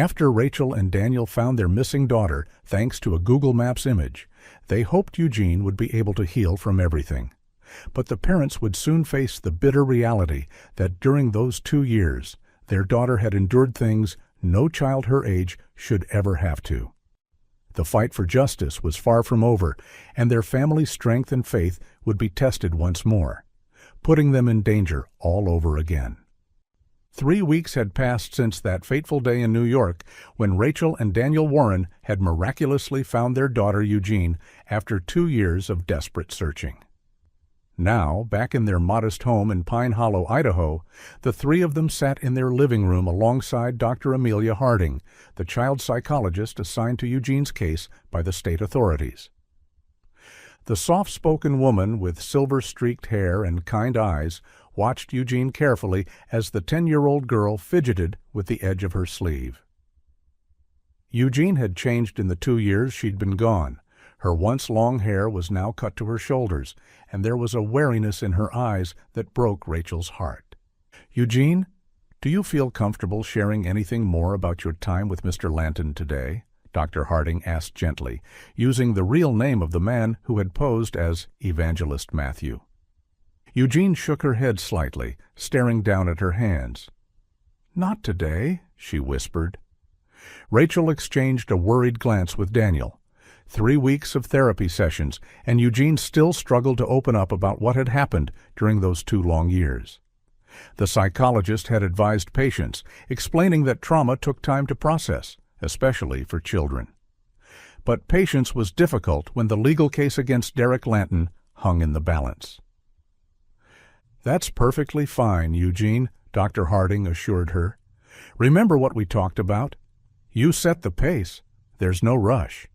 After Rachel and Daniel found their missing daughter, thanks to a Google Maps image, they hoped Eugene would be able to heal from everything. But the parents would soon face the bitter reality that during those 2 years, their daughter had endured things no child her age should ever have to. The fight for justice was far from over, and their family's strength and faith would be tested once more, putting them in danger all over again. 3 weeks had passed since that fateful day in New York when Rachel and Daniel Warren had miraculously found their daughter Eugene after 2 years of desperate searching. Now, back in their modest home in Pine Hollow, Idaho, the three of them sat in their living room alongside Dr. Amelia Harding, the child psychologist assigned to Eugene's case by the state authorities. The soft-spoken woman with silver-streaked hair and kind eyes watched Eugene carefully as the 10-year-old girl fidgeted with the edge of her sleeve. Eugene had changed in the 2 years she'd been gone. Her once long hair was now cut to her shoulders, and there was a wariness in her eyes that broke Rachel's heart. "Eugene, do you feel comfortable sharing anything more about your time with Mr. Lanton today?" Dr. Harding asked gently, using the real name of the man who had posed as Evangelist Matthew. Eugene shook her head slightly, staring down at her hands. "Not today," she whispered. Rachel exchanged a worried glance with Daniel. 3 weeks of therapy sessions, and Eugene still struggled to open up about what had happened during those 2 long years. The psychologist had advised patience, explaining that trauma took time to process, especially for children. But patience was difficult when the legal case against Derek Lanton hung in the balance. "That's perfectly fine, Eugene," Dr. Harding assured her. "Remember what we talked about? You set the pace. There's no rush."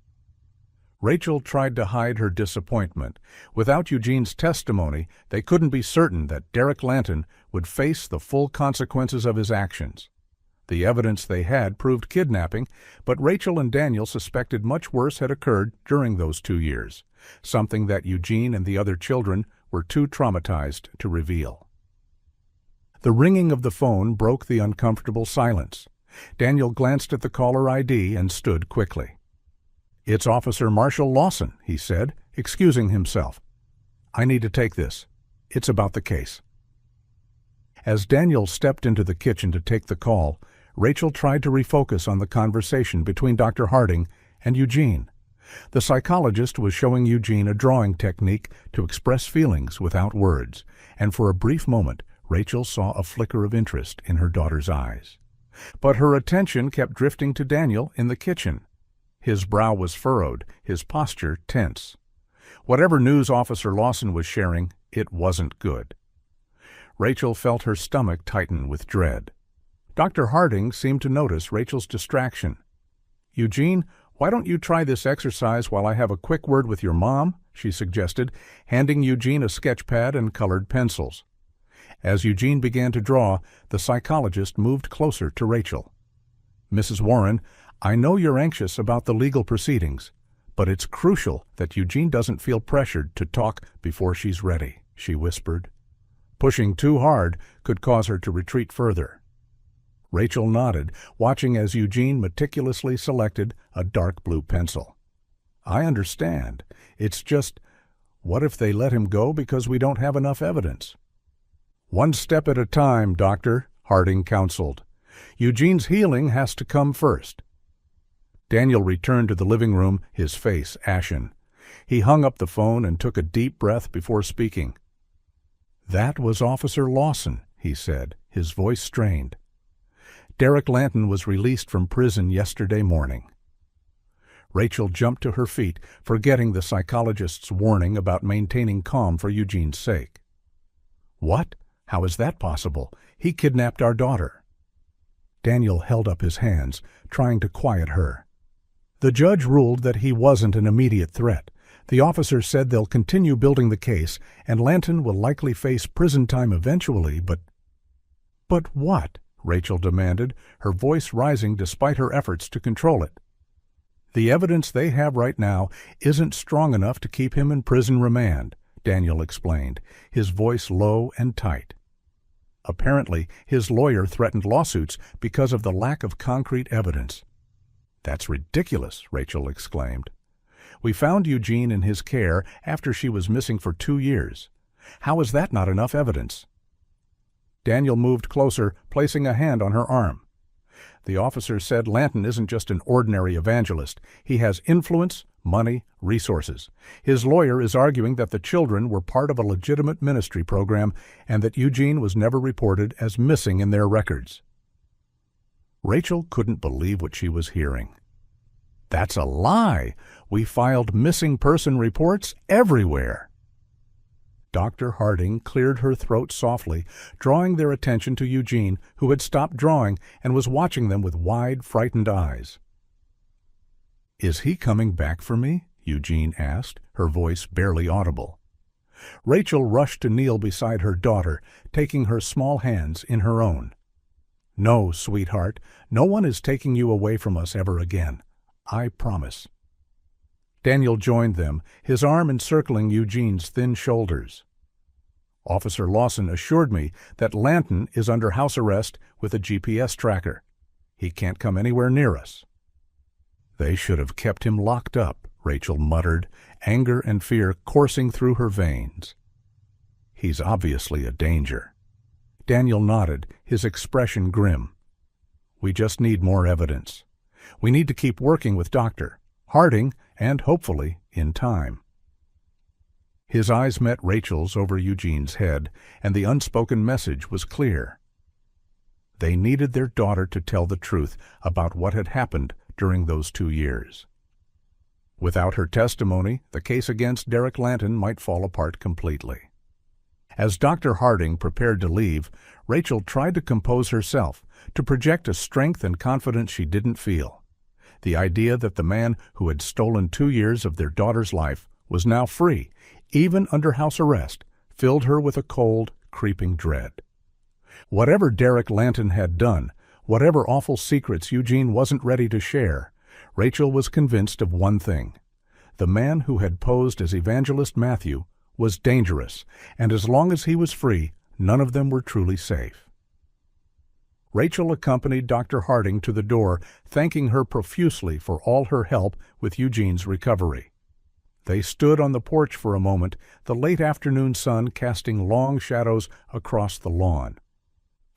Rachel tried to hide her disappointment. Without Eugene's testimony, they couldn't be certain that Derek Lanton would face the full consequences of his actions. The evidence they had proved kidnapping, but Rachel and Daniel suspected much worse had occurred during those 2 years, something that Eugene and the other children were too traumatized to reveal. The ringing of the phone broke the uncomfortable silence. Daniel glanced at the caller ID and stood quickly. "It's Officer Marshall Lawson," he said, excusing himself. "I need to take this. It's about the case." As Daniel stepped into the kitchen to take the call, Rachel tried to refocus on the conversation between Dr. Harding and Eugene. The psychologist was showing Eugene a drawing technique to express feelings without words, and for a brief moment Rachel saw a flicker of interest in her daughter's eyes. But her attention kept drifting to Daniel in the kitchen. His brow was furrowed, his posture tense. Whatever news Officer Lawson was sharing, it wasn't good. Rachel felt her stomach tighten with dread. Dr. Harding seemed to notice Rachel's distraction. "Eugene, why don't you try this exercise while I have a quick word with your mom?" she suggested, handing Eugene a sketch pad and colored pencils. As Eugene began to draw, the psychologist moved closer to Rachel. "Mrs. Warren, I know you're anxious about the legal proceedings, but it's crucial that Eugene doesn't feel pressured to talk before she's ready," she whispered. Pushing too hard could cause her to retreat further. Rachel nodded, watching as Eugene meticulously selected a dark blue pencil. "I understand. It's just, what if they let him go because we don't have enough evidence?" "One step at a time, Doctor," Harding counseled. "Eugene's healing has to come first." Daniel returned to the living room, his face ashen. He hung up the phone and took a deep breath before speaking. "That was Officer Lawson," he said, his voice strained. "Derek Lanton was released from prison yesterday morning." Rachel jumped to her feet, forgetting the psychologist's warning about maintaining calm for Eugene's sake. "What? How is that possible? He kidnapped our daughter." Daniel held up his hands, trying to quiet her. "The judge ruled that he wasn't an immediate threat. The officer said they'll continue building the case, and Lanton will likely face prison time eventually, but—" "But what?" Rachel demanded, her voice rising despite her efforts to control it. "The evidence they have right now isn't strong enough to keep him in prison remand," Daniel explained, his voice low and tight. Apparently, his lawyer threatened lawsuits because of the lack of concrete evidence. "That's ridiculous," Rachel exclaimed. "We found Eugene in his care after she was missing for 2 years. How is that not enough evidence?" Daniel moved closer, placing a hand on her arm. The officer said Lanton isn't just an ordinary evangelist. He has influence, money, resources. His lawyer is arguing that the children were part of a legitimate ministry program and that Eugene was never reported as missing in their records. Rachel couldn't believe what she was hearing. "That's a lie! We filed missing person reports everywhere." Dr. Harding cleared her throat softly, drawing their attention to Eugene, who had stopped drawing and was watching them with wide, frightened eyes. "Is he coming back for me?" Eugene asked, her voice barely audible. Rachel rushed to kneel beside her daughter, taking her small hands in her own. "No, sweetheart, no one is taking you away from us ever again. I promise." Daniel joined them, his arm encircling Eugene's thin shoulders. "Officer Lawson assured me that Lanton is under house arrest with a GPS tracker. He can't come anywhere near us." "They should have kept him locked up," Rachel muttered, anger and fear coursing through her veins. "He's obviously a danger." Daniel nodded, his expression grim. "We just need more evidence. We need to keep working with Dr. Harding, and hopefully, in time." His eyes met Rachel's over Eugene's head, and the unspoken message was clear. They needed their daughter to tell the truth about what had happened during those 2 years. Without her testimony, the case against Derek Lanton might fall apart completely. As Dr. Harding prepared to leave, Rachel tried to compose herself, to project a strength and confidence she didn't feel. The idea that the man who had stolen 2 years of their daughter's life was now free, even under house arrest, filled her with a cold, creeping dread. Whatever Derek Lanton had done, whatever awful secrets Eugene wasn't ready to share, Rachel was convinced of one thing. The man who had posed as Evangelist Matthew was dangerous, and as long as he was free, none of them were truly safe. Rachel accompanied Dr. Harding to the door, thanking her profusely for all her help with Eugene's recovery. They stood on the porch for a moment, the late afternoon sun casting long shadows across the lawn.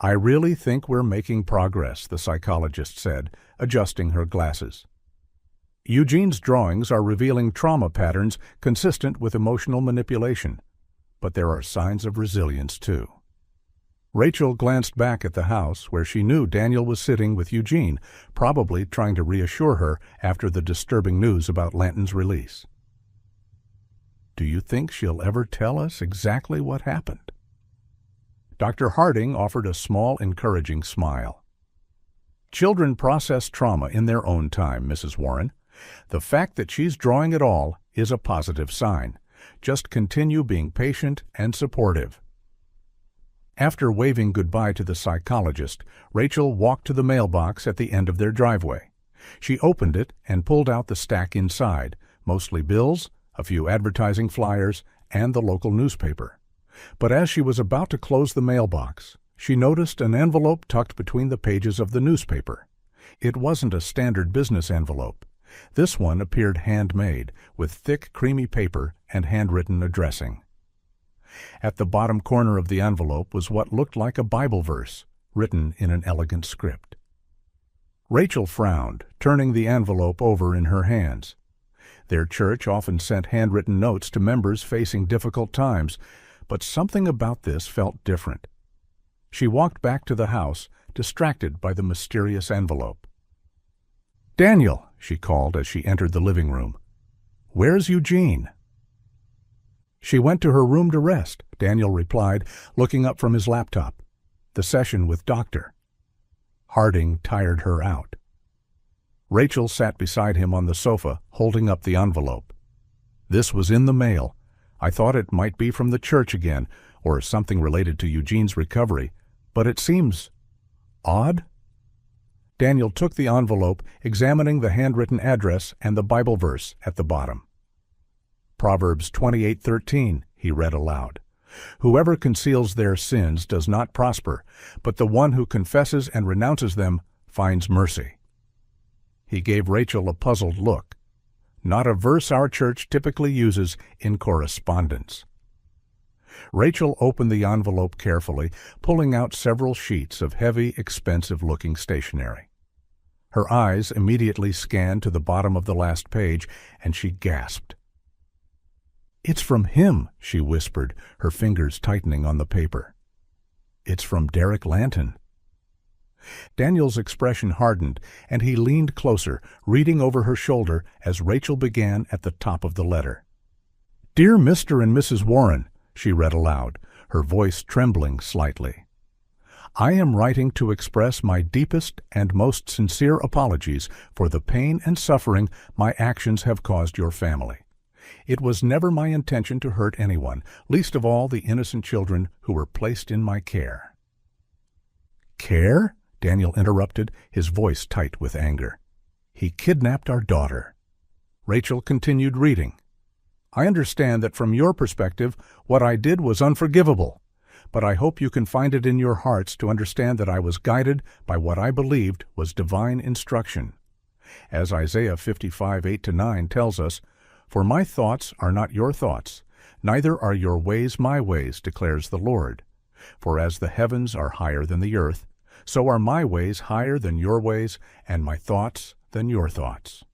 "I really think we're making progress," the psychologist said, adjusting her glasses. "Eugene's drawings are revealing trauma patterns consistent with emotional manipulation, but there are signs of resilience too." Rachel glanced back at the house where she knew Daniel was sitting with Eugene, probably trying to reassure her after the disturbing news about Lanton's release. "Do you think she'll ever tell us exactly what happened?" Dr. Harding offered a small, encouraging smile. "Children process trauma in their own time, Mrs. Warren. The fact that she's drawing at all is a positive sign. Just continue being patient and supportive." After waving goodbye to the psychologist, Rachel walked to the mailbox at the end of their driveway. She opened it and pulled out the stack inside, mostly bills, a few advertising flyers, and the local newspaper. But as she was about to close the mailbox, she noticed an envelope tucked between the pages of the newspaper. It wasn't a standard business envelope. This one appeared handmade, with thick, creamy paper and handwritten addressing. At the bottom corner of the envelope was what looked like a Bible verse, written in an elegant script. Rachel frowned, turning the envelope over in her hands. Their church often sent handwritten notes to members facing difficult times, but something about this felt different. She walked back to the house, distracted by the mysterious envelope. "Daniel," she called as she entered the living room. "Where's Eugene?" "She went to her room to rest," Daniel replied, looking up from his laptop. "The session with Dr. Harding tired her out." Rachel sat beside him on the sofa, holding up the envelope. "This was in the mail. I thought it might be from the church again, or something related to Eugene's recovery, but it seems odd." Daniel took the envelope, examining the handwritten address and the Bible verse at the bottom. "Proverbs 28:13, he read aloud. Whoever conceals their sins does not prosper, but the one who confesses and renounces them finds mercy. He gave Rachel a puzzled look. Not a verse our church typically uses in correspondence. Rachel opened the envelope carefully, pulling out several sheets of heavy, expensive-looking stationery. Her eyes immediately scanned to the bottom of the last page, and she gasped. "It's from him," she whispered, her fingers tightening on the paper. "It's from Derek Lanton." Daniel's expression hardened, and he leaned closer, reading over her shoulder as Rachel began at the top of the letter. "Dear Mr. and Mrs. Warren," she read aloud, her voice trembling slightly. "I am writing to express my deepest and most sincere apologies for the pain and suffering my actions have caused your family. It was never my intention to hurt anyone, least of all the innocent children who were placed in my care." "Care?" Daniel interrupted, his voice tight with anger. "He kidnapped our daughter." Rachel continued reading. "I understand that from your perspective, what I did was unforgivable, but I hope you can find it in your hearts to understand that I was guided by what I believed was divine instruction. As Isaiah 55:8-9 tells us, 'For my thoughts are not your thoughts, neither are your ways my ways, declares the Lord. For as the heavens are higher than the earth, so are my ways higher than your ways, and my thoughts than your thoughts.'"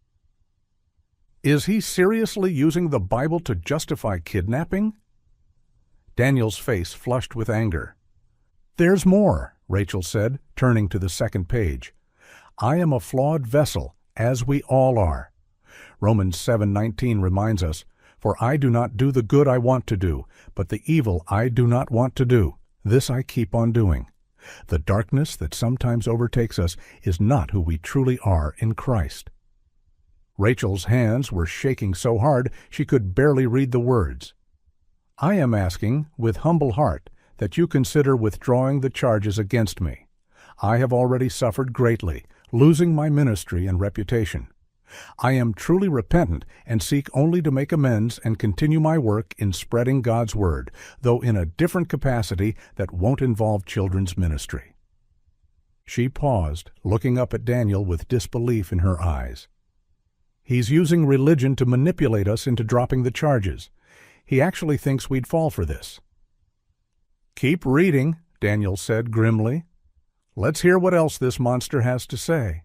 Is he seriously using the Bible to justify kidnapping? Daniel's face flushed with anger. "There's more," Rachel said, turning to the second page. "I am a flawed vessel, as we all are. Romans 7:19 reminds us, 'For I do not do the good I want to do, but the evil I do not want to do, this I keep on doing.' The darkness that sometimes overtakes us is not who we truly are in Christ." Rachel's hands were shaking so hard she could barely read the words. "I am asking, with humble heart, that you consider withdrawing the charges against me. I have already suffered greatly, losing my ministry and reputation. I am truly repentant and seek only to make amends and continue my work in spreading God's Word, though in a different capacity that won't involve children's ministry." She paused, looking up at Daniel with disbelief in her eyes. "He's using religion to manipulate us into dropping the charges. He actually thinks we'd fall for this." "Keep reading," Daniel said grimly. "Let's hear what else this monster has to say."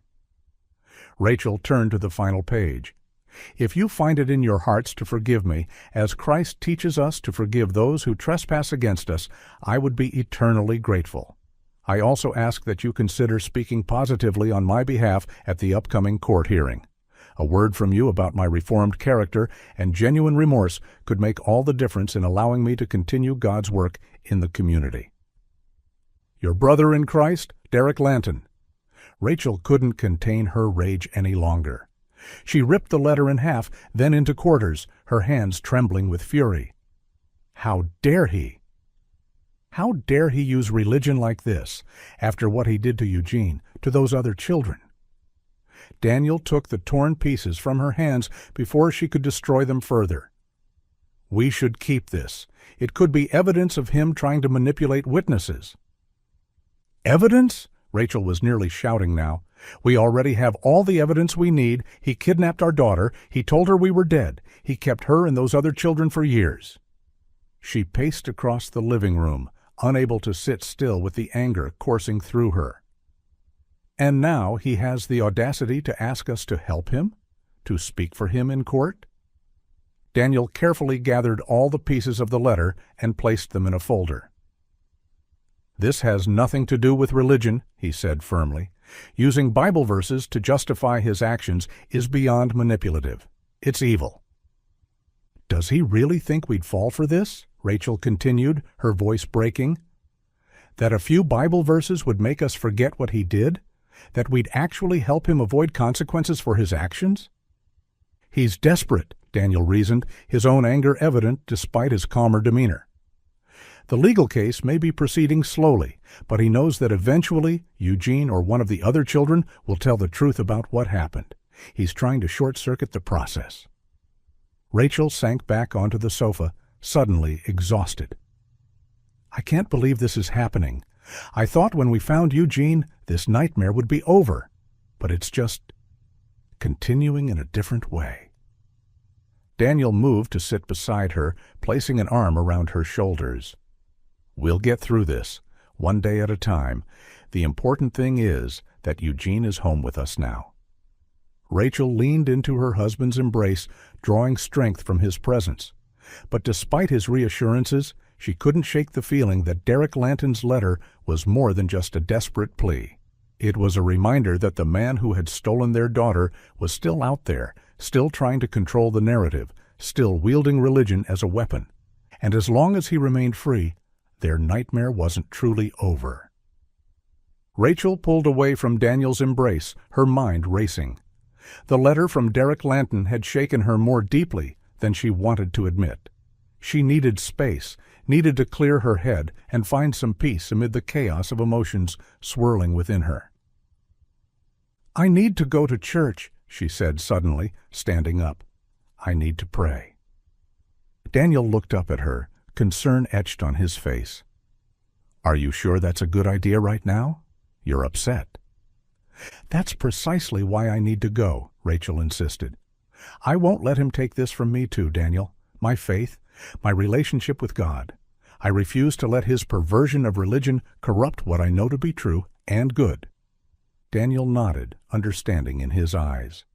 Rachel turned to the final page. "If you find it in your hearts to forgive me, as Christ teaches us to forgive those who trespass against us, I would be eternally grateful. I also ask that you consider speaking positively on my behalf at the upcoming court hearing. A word from you about my reformed character and genuine remorse could make all the difference in allowing me to continue God's work in the community. Your brother in Christ, Derek Lanton." Rachel couldn't contain her rage any longer. She ripped the letter in half, then into quarters, her hands trembling with fury. How dare he? How dare he use religion like this, after what he did to Eugene, to those other children? Daniel took the torn pieces from her hands before she could destroy them further. "We should keep this. It could be evidence of him trying to manipulate witnesses." "Evidence?" Rachel was nearly shouting now. "We already have all the evidence we need. He kidnapped our daughter. He told her we were dead. He kept her and those other children for years." She paced across the living room, unable to sit still with the anger coursing through her. "And now he has the audacity to ask us to help him? To speak for him in court?" Daniel carefully gathered all the pieces of the letter and placed them in a folder. "This has nothing to do with religion," he said firmly. "Using Bible verses to justify his actions is beyond manipulative. It's evil." "Does he really think we'd fall for this?" Rachel continued, her voice breaking. "That a few Bible verses would make us forget what he did? That we'd actually help him avoid consequences for his actions?" "He's desperate," Daniel reasoned, his own anger evident despite his calmer demeanor. "The legal case may be proceeding slowly, but he knows that eventually Eugene or one of the other children will tell the truth about what happened. He's trying to short-circuit the process." Rachel sank back onto the sofa, suddenly exhausted. I can't believe this is happening. I thought when we found Eugene, this nightmare would be over. But it's just continuing in a different way. Daniel moved to sit beside her, placing an arm around her shoulders. We'll get through this, one day at a time. The important thing is that Eugene is home with us now. Rachel leaned into her husband's embrace, drawing strength from his presence. But despite his reassurances, she couldn't shake the feeling that Derek Lanton's letter was more than just a desperate plea. It was a reminder that the man who had stolen their daughter was still out there, still trying to control the narrative, still wielding religion as a weapon. And as long as he remained free, their nightmare wasn't truly over. Rachel pulled away from Daniel's embrace, her mind racing. The letter from Derek Lanton had shaken her more deeply than she wanted to admit. She needed space, needed to clear her head and find some peace amid the chaos of emotions swirling within her. I need to go to church, she said suddenly, standing up. I need to pray. Daniel looked up at her, concern etched on his face. Are you sure that's a good idea right now? You're upset. That's precisely why I need to go, Rachel insisted. I won't let him take this from me too, Daniel. My faith, my relationship with God. I refuse to let his perversion of religion corrupt what I know to be true and good. Daniel nodded, understanding in his eyes.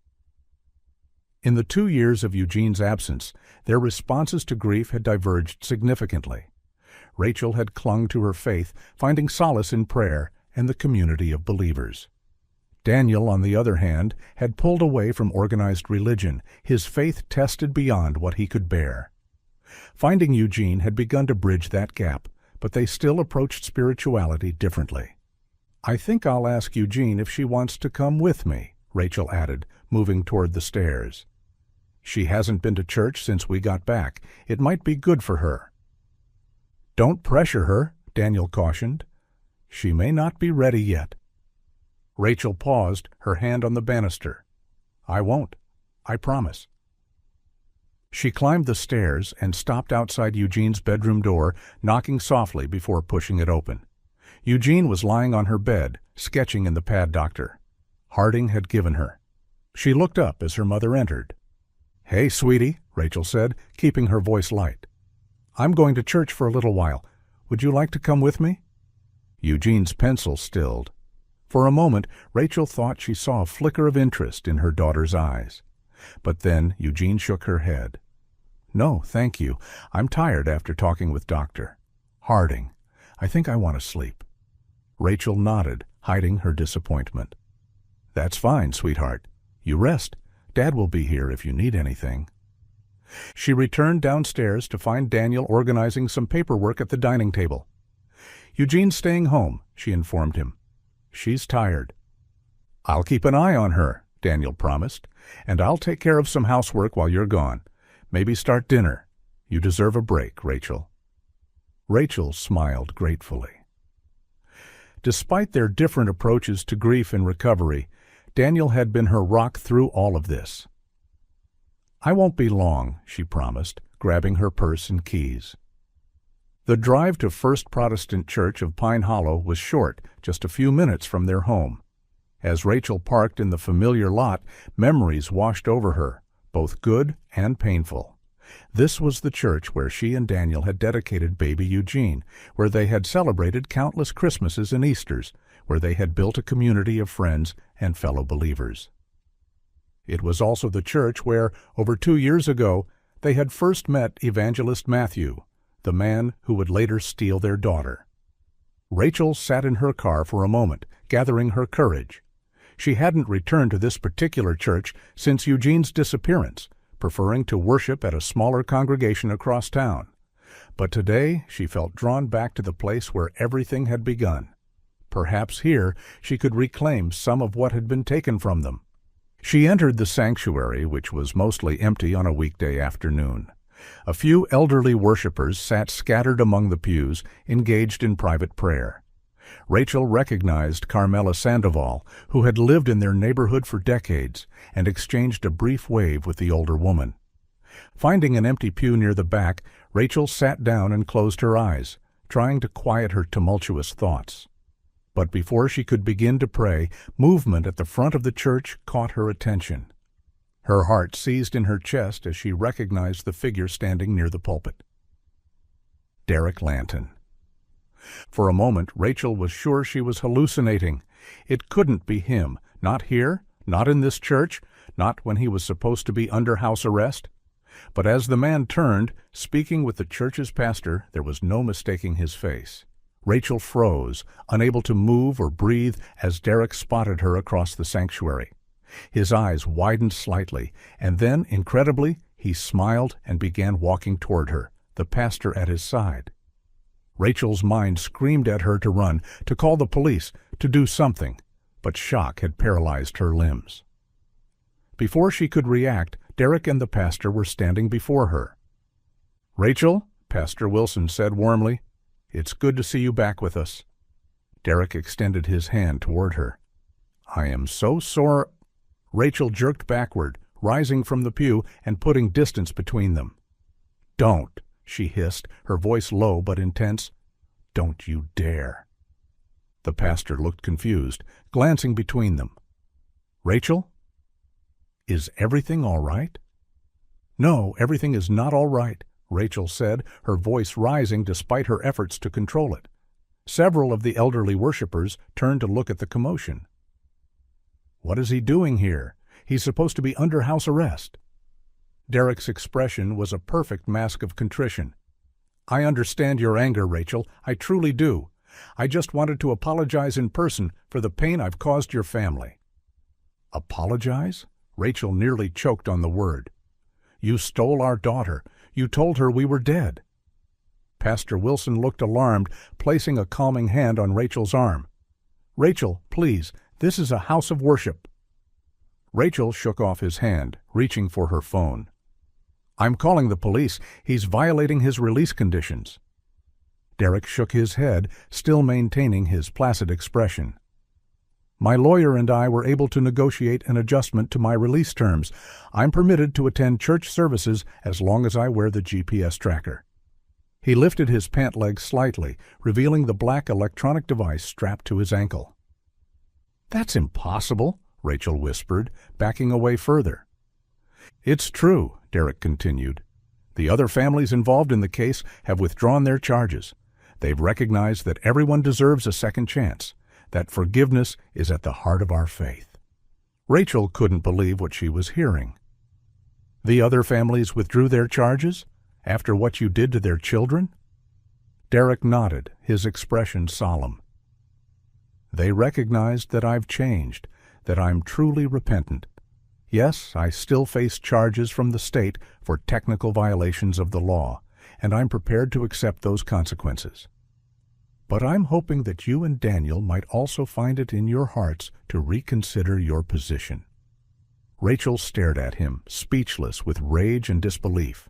In the 2 years of Eugene's absence, their responses to grief had diverged significantly. Rachel had clung to her faith, finding solace in prayer and the community of believers. Daniel, on the other hand, had pulled away from organized religion, his faith tested beyond what he could bear. Finding Eugene had begun to bridge that gap, but they still approached spirituality differently. I think I'll ask Eugene if she wants to come with me, Rachel added, moving toward the stairs. She hasn't been to church since we got back. It might be good for her. Don't pressure her, Daniel cautioned. She may not be ready yet. Rachel paused, her hand on the banister. I won't. I promise. She climbed the stairs and stopped outside Eugene's bedroom door, knocking softly before pushing it open. Eugene was lying on her bed, sketching in the pad doctor. Harding had given her. She looked up as her mother entered. Hey, sweetie, Rachel said, keeping her voice light. I'm going to church for a little while. Would you like to come with me? Eugene's pencil stilled. For a moment, Rachel thought she saw a flicker of interest in her daughter's eyes. But then Eugene shook her head. No, thank you. I'm tired after talking with Dr. Harding. I think I want to sleep. Rachel nodded, hiding her disappointment. That's fine, sweetheart. You rest. Dad will be here if you need anything. She returned downstairs to find Daniel organizing some paperwork at the dining table. Eugene's staying home, she informed him. She's tired. I'll keep an eye on her, Daniel promised, and I'll take care of some housework while you're gone. Maybe start dinner. You deserve a break, Rachel. Rachel smiled gratefully. Despite their different approaches to grief and recovery, Daniel had been her rock through all of this. I won't be long, she promised, grabbing her purse and keys. The drive to First Protestant Church of Pine Hollow was short, just a few minutes from their home. As Rachel parked in the familiar lot, memories washed over her, both good and painful. This was the church where she and Daniel had dedicated baby Eugene, where they had celebrated countless Christmases and Easters, where they had built a community of friends and fellow believers. It was also the church where, over 2 years ago, they had first met Evangelist Matthew, the man who would later steal their daughter. Rachel sat in her car for a moment, gathering her courage. She hadn't returned to this particular church since Eugene's disappearance, preferring to worship at a smaller congregation across town. But today she felt drawn back to the place where everything had begun. Perhaps here she could reclaim some of what had been taken from them. She entered the sanctuary, which was mostly empty on a weekday afternoon. A few elderly worshipers sat scattered among the pews, engaged in private prayer. Rachel recognized Carmela Sandoval, who had lived in their neighborhood for decades, and exchanged a brief wave with the older woman. Finding an empty pew near the back, Rachel sat down and closed her eyes, trying to quiet her tumultuous thoughts. But before she could begin to pray, movement at the front of the church caught her attention. Her heart seized in her chest as she recognized the figure standing near the pulpit. Derek Lanton. For a moment, Rachel was sure she was hallucinating. It couldn't be him. Not here, not in this church, not when he was supposed to be under house arrest. But as the man turned, speaking with the church's pastor, there was no mistaking his face. Rachel froze, unable to move or breathe as Derek spotted her across the sanctuary. His eyes widened slightly, and then, incredibly, he smiled and began walking toward her, the pastor at his side. Rachel's mind screamed at her to run, to call the police, to do something, but shock had paralyzed her limbs. Before she could react, Derek and the pastor were standing before her. "Rachel," Pastor Wilson said warmly, "it's good to see you back with us." Derek extended his hand toward her. "I am so sore—" Rachel jerked backward, rising from the pew and putting distance between them. "Don't," she hissed, her voice low but intense. "Don't you dare." The pastor looked confused, glancing between them. "Rachel? Is everything all right?" "No, everything is not all right," Rachel said, her voice rising despite her efforts to control it. Several of the elderly worshippers turned to look at the commotion. "What is he doing here? He's supposed to be under house arrest." Derek's expression was a perfect mask of contrition. "I understand your anger, Rachel. I truly do. I just wanted to apologize in person for the pain I've caused your family." "Apologize?" Rachel nearly choked on the word. "You stole our daughter. You told her we were dead." Pastor Wilson looked alarmed, placing a calming hand on Rachel's arm. "Rachel, please, this is a house of worship." Rachel shook off his hand, reaching for her phone. "I'm calling the police. He's violating his release conditions." Derek shook his head, still maintaining his placid expression. "My lawyer and I were able to negotiate an adjustment to my release terms. I'm permitted to attend church services as long as I wear the GPS tracker." He lifted his pant leg slightly, revealing the black electronic device strapped to his ankle. "That's impossible," Rachel whispered, backing away further. "It's true," Derek continued. "The other families involved in the case have withdrawn their charges. They've recognized that everyone deserves a second chance, that forgiveness is at the heart of our faith." Rachel couldn't believe what she was hearing. "The other families withdrew their charges? After what you did to their children?" Derek nodded, his expression solemn. "They recognized that I've changed, that I'm truly repentant. Yes, I still face charges from the state for technical violations of the law, and I'm prepared to accept those consequences. But I'm hoping that you and Daniel might also find it in your hearts to reconsider your position." Rachel stared at him, speechless with rage and disbelief.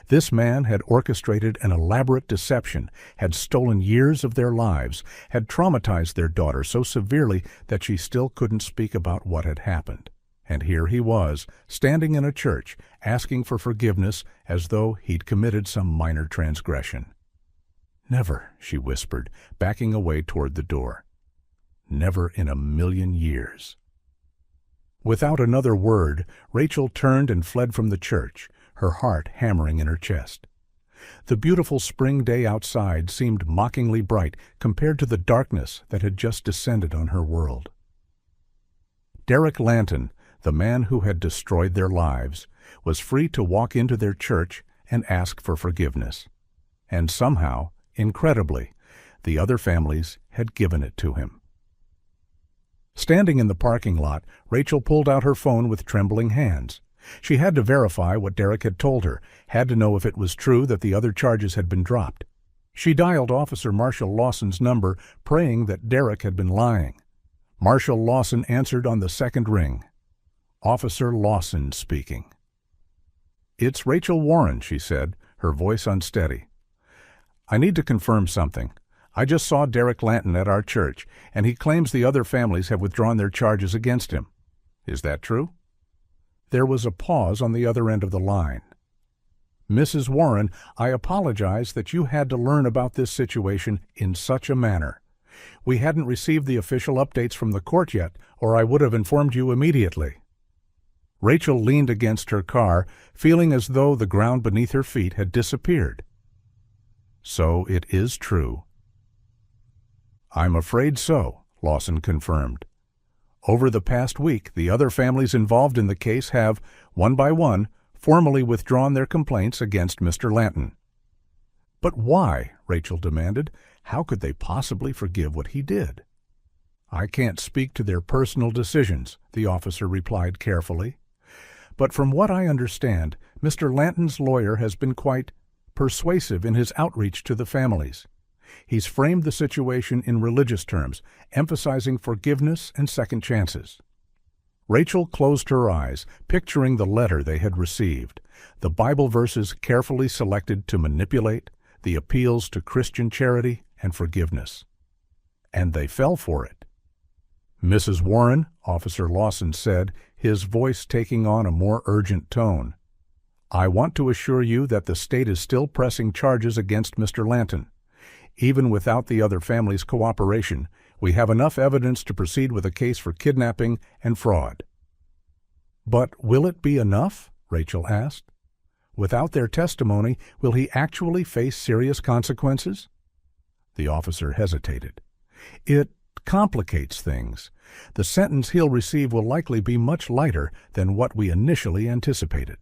This man had orchestrated an elaborate deception, had stolen years of their lives, had traumatized their daughter so severely that she still couldn't speak about what had happened. And here he was, standing in a church, asking for forgiveness as though he'd committed some minor transgression. "Never," she whispered, backing away toward the door. "Never in a million years." Without another word, Rachel turned and fled from the church, her heart hammering in her chest. The beautiful spring day outside seemed mockingly bright compared to the darkness that had just descended on her world. Derek Lanton, the man who had destroyed their lives, was free to walk into their church and ask for forgiveness. And somehow, incredibly, the other families had given it to him. Standing in the parking lot, Rachel pulled out her phone with trembling hands. She had to verify what Derek had told her, had to know if it was true that the other charges had been dropped. She dialed Officer Marshall Lawson's number, praying that Derek had been lying. Marshall Lawson answered on the second ring. Officer Lawson speaking. "It's Rachel Warren," she said, her voice unsteady. "I need to confirm something. I just saw Derek Lanton at our church, and he claims the other families have withdrawn their charges against him. Is that true?" There was a pause on the other end of the line. Mrs. Warren, I apologize that you had to learn about this situation in such a manner. We hadn't received the official updates from the court yet, or I would have informed you immediately." Rachel leaned against her car, feeling as though the ground beneath her feet had disappeared. "So it is true." "I'm afraid so," Lawson confirmed. "Over the past week, the other families involved in the case have, one by one, formally withdrawn their complaints against Mr. Lanton." "But why?" Rachel demanded. "How could they possibly forgive what he did?" "I can't speak to their personal decisions," the officer replied carefully. "But from what I understand, Mr. Lanton's lawyer has been quite persuasive in his outreach to the families. He's framed the situation in religious terms, emphasizing forgiveness and second chances." Rachel closed her eyes, picturing the letter they had received, the Bible verses carefully selected to manipulate, the appeals to Christian charity and forgiveness. And they fell for it. "Mrs. Warren," Officer Lawson said, his voice taking on a more urgent tone, "I want to assure you that the state is still pressing charges against Mr. Lanton. Even without the other family's cooperation, we have enough evidence to proceed with a case for kidnapping and fraud." "But will it be enough?" Rachel asked. "Without their testimony, will he actually face serious consequences?" The officer hesitated. "It complicates things. The sentence he'll receive will likely be much lighter than what we initially anticipated."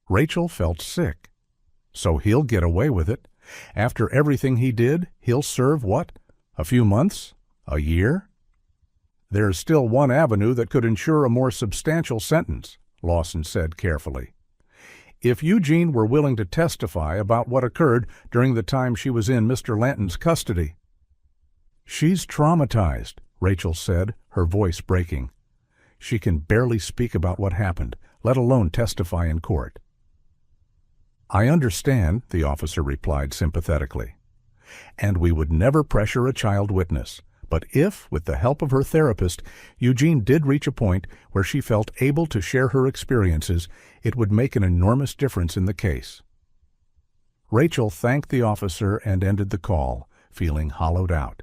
Rachel felt sick. "So he'll get away with it? After everything he did, he'll serve what? A few months? A year?" "There's still one avenue that could ensure a more substantial sentence," Lawson said carefully. "If Eugene were willing to testify about what occurred during the time she was in Mr. Lanton's custody." "She's traumatized," Rachel said, her voice breaking. "She can barely speak about what happened, let alone testify in court." "I understand," the officer replied sympathetically. "And we would never pressure a child witness. But if, with the help of her therapist, Eugene did reach a point where she felt able to share her experiences, it would make an enormous difference in the case." Rachel thanked the officer and ended the call, feeling hollowed out.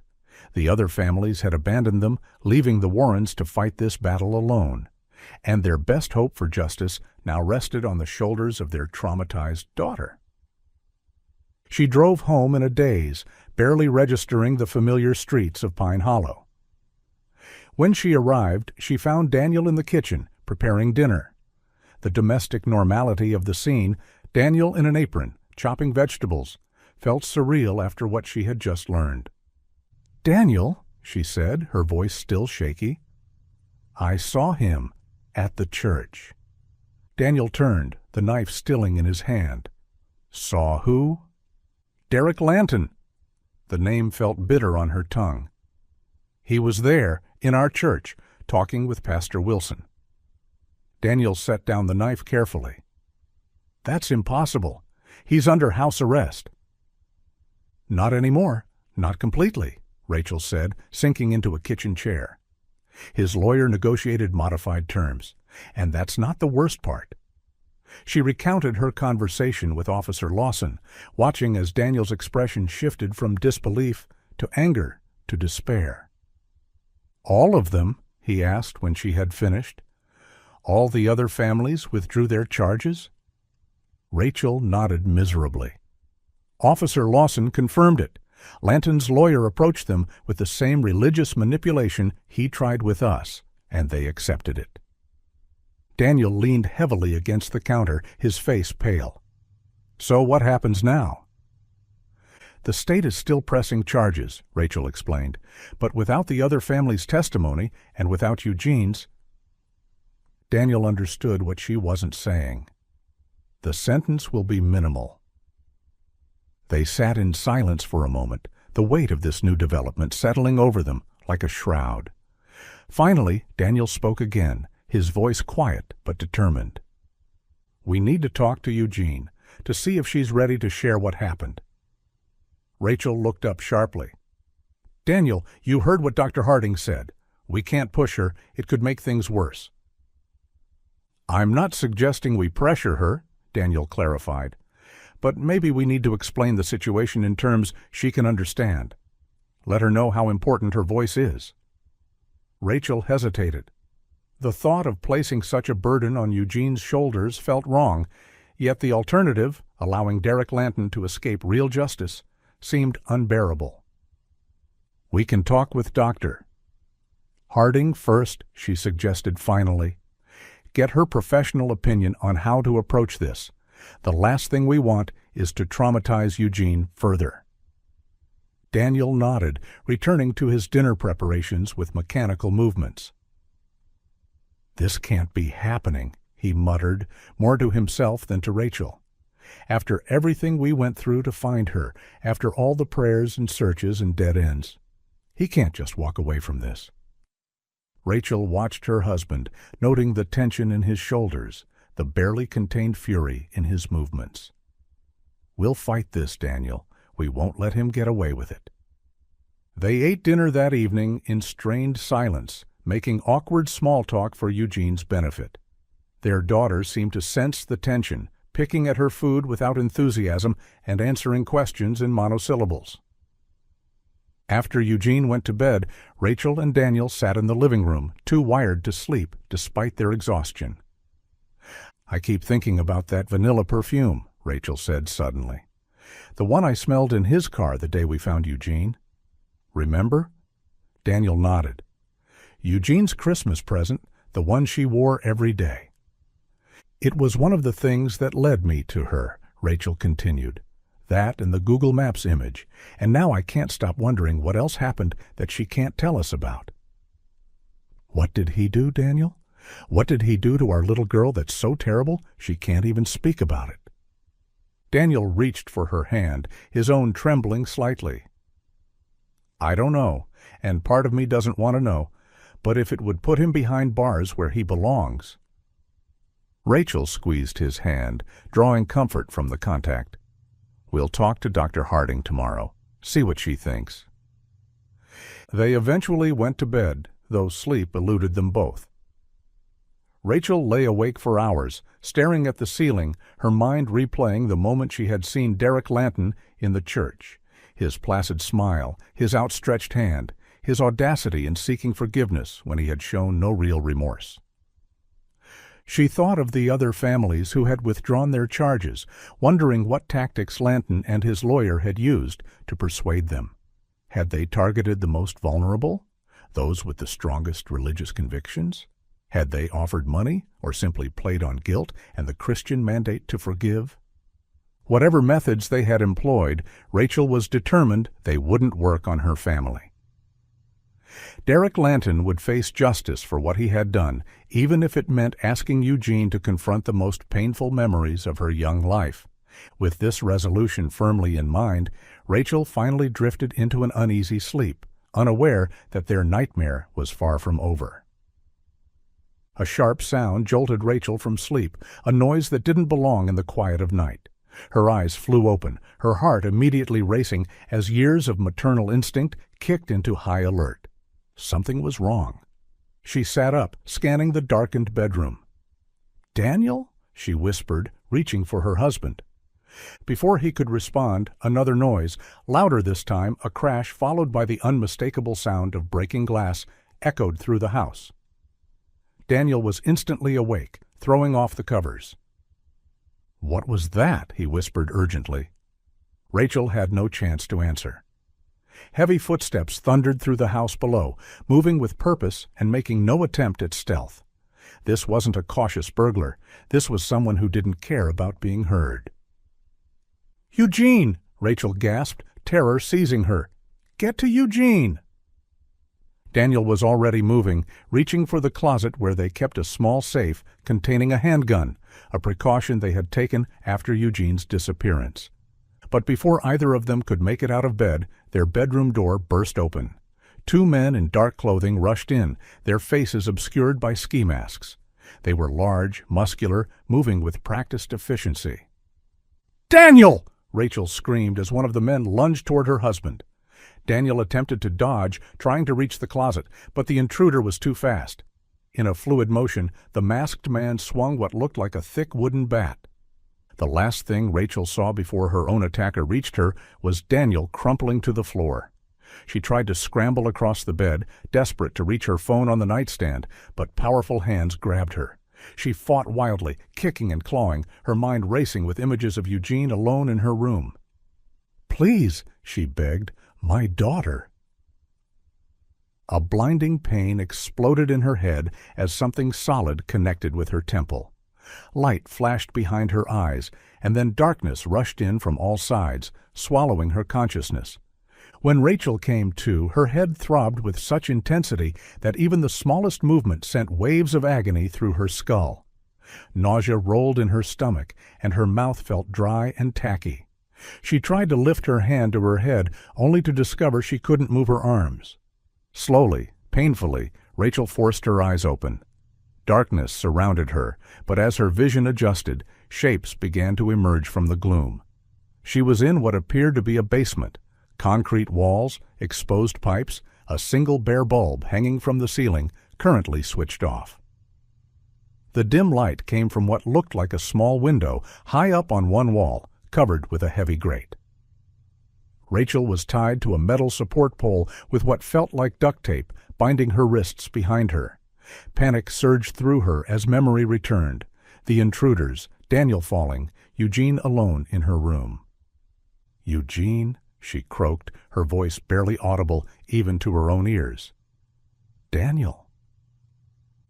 The other families had abandoned them, leaving the Warrens to fight this battle alone. And their best hope for justice now rested on the shoulders of their traumatized daughter. She drove home in a daze, barely registering the familiar streets of Pine Hollow. When she arrived, she found Daniel in the kitchen, preparing dinner. The domestic normality of the scene, Daniel in an apron, chopping vegetables, felt surreal after what she had just learned. "Daniel," she said, her voice still shaky. "I saw him at the church." Daniel turned, the knife stilling in his hand. "Saw who?" "Derek Lanton." The name felt bitter on her tongue. "He was there, in our church, talking with Pastor Wilson." Daniel set down the knife carefully. "That's impossible. He's under house arrest." "Not anymore. Not completely," Rachel said, sinking into a kitchen chair. "His lawyer negotiated modified terms, and that's not the worst part." She recounted her conversation with Officer Lawson, watching as Daniel's expression shifted from disbelief to anger to despair. "All of them?" he asked when she had finished. "All the other families withdrew their charges?" Rachel nodded miserably. Officer Lawson confirmed it. Lanton's lawyer approached them with the same religious manipulation he tried with us, and they accepted it. Daniel leaned heavily against the counter, his face pale. "So what happens now?" "The state is still pressing charges," Rachel explained, "but without the other family's testimony and without Eugene's—" Daniel understood what she wasn't saying. "The sentence will be minimal." They sat in silence for a moment, the weight of this new development settling over them like a shroud. Finally, Daniel spoke again, his voice quiet but determined. "We need to talk to Eugene, to see if she's ready to share what happened." Rachel looked up sharply. "Daniel, you heard what Dr. Harding said. We can't push her. It could make things worse." "I'm not suggesting we pressure her," Daniel clarified. "But maybe we need to explain the situation in terms she can understand. Let her know how important her voice is." Rachel hesitated. The thought of placing such a burden on Eugene's shoulders felt wrong, yet the alternative, allowing Derek Lanton to escape real justice, seemed unbearable. "We can talk with Dr. Harding first," she suggested finally. "Get her professional opinion on how to approach this. The last thing we want is to traumatize Eugene further." Daniel nodded, returning to his dinner preparations with mechanical movements. "This can't be happening," he muttered, more to himself than to Rachel. "After everything we went through to find her, after all the prayers and searches and dead ends, he can't just walk away from this." Rachel watched her husband, noting the tension in his shoulders, the barely contained fury in his movements. "We'll fight this, Daniel. We won't let him get away with it." They ate dinner that evening in strained silence, making awkward small talk for Eugene's benefit. Their daughter seemed to sense the tension, picking at her food without enthusiasm and answering questions in monosyllables. After Eugene went to bed, Rachel and Daniel sat in the living room, too wired to sleep despite their exhaustion. "I keep thinking about that vanilla perfume," Rachel said suddenly. "The one I smelled in his car the day we found Eugene. Remember?" Daniel nodded. "Eugene's Christmas present, the one she wore every day." "It was one of the things that led me to her," Rachel continued. "That and the Google Maps image, and now I can't stop wondering what else happened that she can't tell us about." "What did he do, Daniel? What did he do to our little girl that's so terrible she can't even speak about it?" Daniel reached for her hand, his own trembling slightly. "I don't know, and part of me doesn't want to know, but if it would put him behind bars where he belongs—" Rachel squeezed his hand, drawing comfort from the contact. "We'll talk to Dr. Harding tomorrow, see what she thinks." They eventually went to bed, though sleep eluded them both. Rachel lay awake for hours, staring at the ceiling, her mind replaying the moment she had seen Derek Lanton in the church, his placid smile, his outstretched hand, his audacity in seeking forgiveness when he had shown no real remorse. She thought of the other families who had withdrawn their charges, wondering what tactics Lanton and his lawyer had used to persuade them. Had they targeted the most vulnerable, those with the strongest religious convictions? Had they offered money or simply played on guilt and the Christian mandate to forgive? Whatever methods they had employed, Rachel was determined they wouldn't work on her family. Derek Lanton would face justice for what he had done, even if it meant asking Eugene to confront the most painful memories of her young life. With this resolution firmly in mind, Rachel finally drifted into an uneasy sleep, unaware that their nightmare was far from over. A sharp sound jolted Rachel from sleep, a noise that didn't belong in the quiet of night. Her eyes flew open, her heart immediately racing as years of maternal instinct kicked into high alert. Something was wrong. She sat up, scanning the darkened bedroom. "Daniel?" she whispered, reaching for her husband. Before he could respond, another noise, louder this time, a crash followed by the unmistakable sound of breaking glass, echoed through the house. Daniel was instantly awake, throwing off the covers. "What was that?" he whispered urgently. Rachel had no chance to answer. Heavy footsteps thundered through the house below, moving with purpose and making no attempt at stealth. This wasn't a cautious burglar. This was someone who didn't care about being heard. "Eugene!" Rachel gasped, terror seizing her. "Get to Eugene!" Daniel was already moving, reaching for the closet where they kept a small safe containing a handgun, a precaution they had taken after Eugene's disappearance. But before either of them could make it out of bed, their bedroom door burst open. Two men in dark clothing rushed in, their faces obscured by ski masks. They were large, muscular, moving with practiced efficiency. "Daniel!" Rachel screamed as one of the men lunged toward her husband. Daniel attempted to dodge, trying to reach the closet, but the intruder was too fast. In a fluid motion, the masked man swung what looked like a thick wooden bat. The last thing Rachel saw before her own attacker reached her was Daniel crumpling to the floor. She tried to scramble across the bed, desperate to reach her phone on the nightstand, but powerful hands grabbed her. She fought wildly, kicking and clawing, her mind racing with images of Eugene alone in her room. "Please," she begged, "my daughter." A blinding pain exploded in her head as something solid connected with her temple. Light flashed behind her eyes, and then darkness rushed in from all sides, swallowing her consciousness. When Rachel came to, her head throbbed with such intensity that even the smallest movement sent waves of agony through her skull. Nausea rolled in her stomach, and her mouth felt dry and tacky. She tried to lift her hand to her head, only to discover she couldn't move her arms. Slowly, painfully, Rachel forced her eyes open. Darkness surrounded her, but as her vision adjusted, shapes began to emerge from the gloom. She was in what appeared to be a basement. Concrete walls, exposed pipes, a single bare bulb hanging from the ceiling, currently switched off. The dim light came from what looked like a small window high up on one wall, covered with a heavy grate. Rachel was tied to a metal support pole with what felt like duct tape, binding her wrists behind her. Panic surged through her as memory returned. The intruders, Daniel falling, Eugene alone in her room. "Eugene," she croaked, her voice barely audible even to her own ears. "Daniel."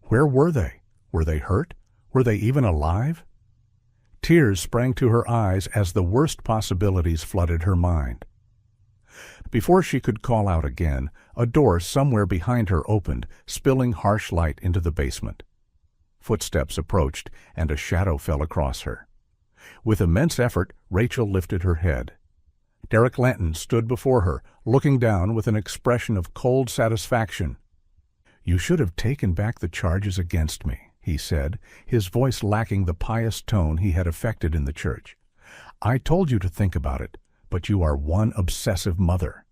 Where were they? Were they hurt? Were they even alive? Tears sprang to her eyes as the worst possibilities flooded her mind. Before she could call out again, a door somewhere behind her opened, spilling harsh light into the basement. Footsteps approached, and a shadow fell across her. With immense effort, Rachel lifted her head. Derek Lanton stood before her, looking down with an expression of cold satisfaction. "You should have taken back the charges against me," he said, his voice lacking the pious tone he had affected in the church. "I told you to think about it, but you are one obsessive mother."